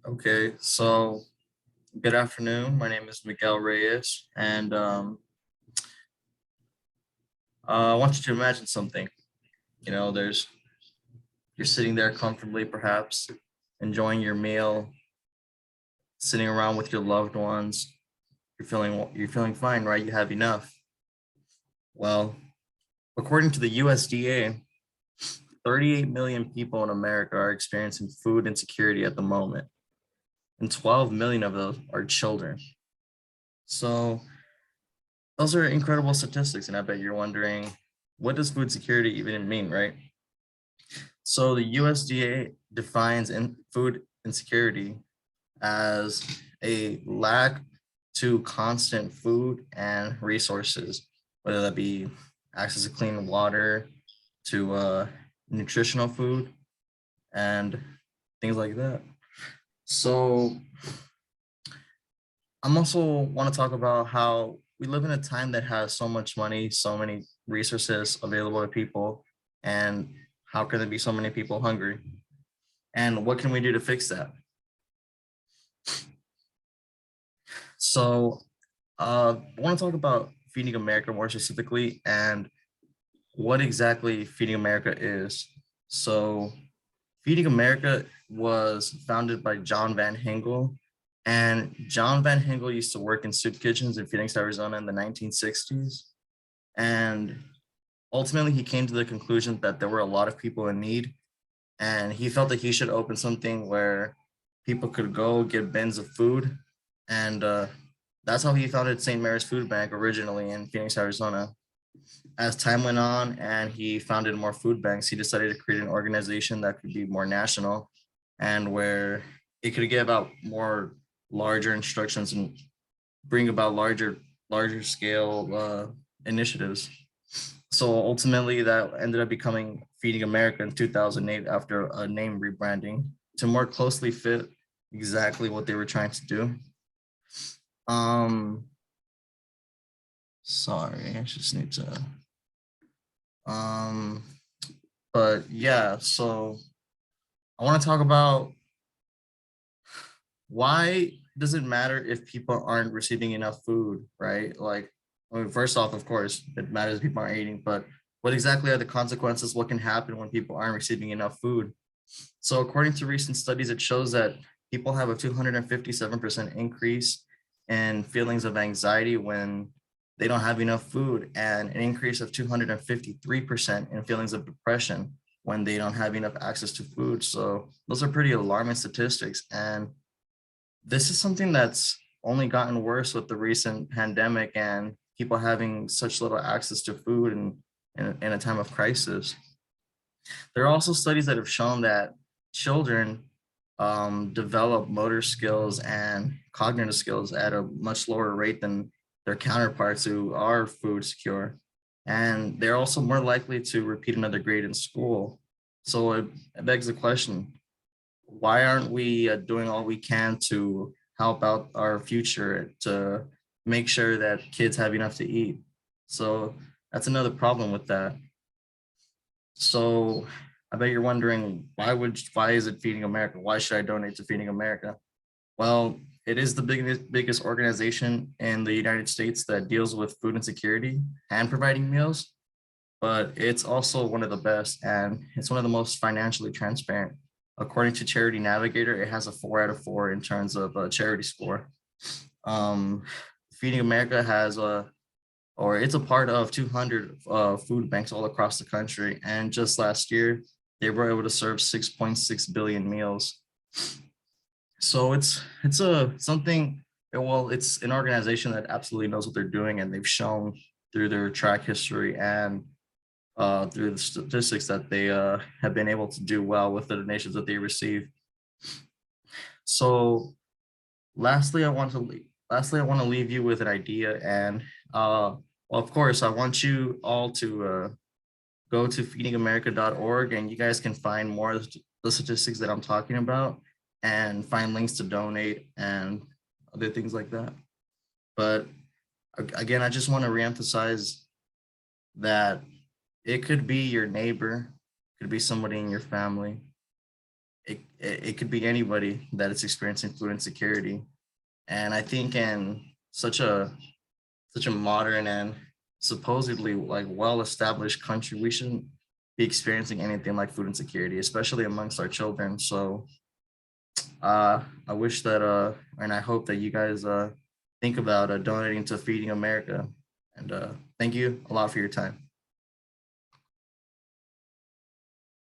Okay, so good afternoon. My name is Miguel Reyes, and I want you to imagine something. There's you're sitting there comfortably, perhaps enjoying your meal, sitting around with your loved ones. You're feeling fine, right? You have enough. Well, according to the USDA, 38 million people in America are experiencing food insecurity at the moment, and 12 million of those are children. So those are incredible statistics, and I bet you're wondering, what does food security even mean, right? So the USDA defines food insecurity as a lack to constant food and resources, whether that be access to clean water, to nutritional food, and things like that. So I'm also want to talk about how we live in a time that has so much money, so many resources available to people, and how can there be so many people hungry? And what can we do to fix that? So I want to talk about Feeding America more specifically and what exactly Feeding America is. So Feeding America was founded by John Van Hengel, and John Van Hengel used to work in soup kitchens in Phoenix, Arizona in the 1960s. And ultimately, he came to the conclusion that there were a lot of people in need, and he felt that he should open something where people could go get bins of food. And that's how he founded St. Mary's Food Bank originally in Phoenix, Arizona. As time went on and he founded more food banks, he decided to create an organization that could be more national and where it could give out more larger instructions and bring about larger scale initiatives. So ultimately, that ended up becoming Feeding America in 2008 after a name rebranding to more closely fit exactly what they were trying to do. Um, Sorry, I just need to. Um, but yeah, so I want to talk about why does it matter if people aren't receiving enough food, right? Like, I mean, first off, of course, it matters if people aren't eating, but what exactly are the consequences? What can happen when people aren't receiving enough food? So, according to recent studies, it shows that people have a 257% increase in feelings of anxiety when they don't have enough food, and an increase of 253% in feelings of depression when they don't have enough access to food. So, those are pretty alarming statistics. And this is something that's only gotten worse with the recent pandemic and people having such little access to food in a time of crisis. There are also studies that have shown that children develop motor skills and cognitive skills at a much lower rate than their counterparts who are food secure. And they're also more likely to repeat another grade in school. So it begs the question, why aren't we doing all we can to help out our future to make sure that kids have enough to eat? So that's another problem with that. So I bet you're wondering, why is it Feeding America? Why should I donate to Feeding America? Well, it is the biggest organization in the United States that deals with food insecurity and providing meals, but it's also one of the best and it's one of the most financially transparent. According to Charity Navigator, it has a 4 out of 4 in terms of a charity score. Um, Feeding America has a or it's a part of 200 food banks all across the country. And just last year, they were able to serve 6.6 billion meals. So it's a something. Well, it's an organization that absolutely knows what they're doing, and they've shown through their track history and through the statistics that they have been able to do well with the donations that they receive. So lastly, I want to leave you with an idea, and well, of course, I want you all to go to feedingamerica.org, and you guys can find more of the statistics that I'm talking about and find links to donate and other things like that. But again, I just want to reemphasize that it could be your neighbor, could be somebody in your family, it could be anybody that is experiencing food insecurity. And I think in such a modern and supposedly like well-established country, we shouldn't be experiencing anything like food insecurity, especially amongst our children. So I wish that and I hope that you guys think about donating to Feeding America. And thank you a lot for your time.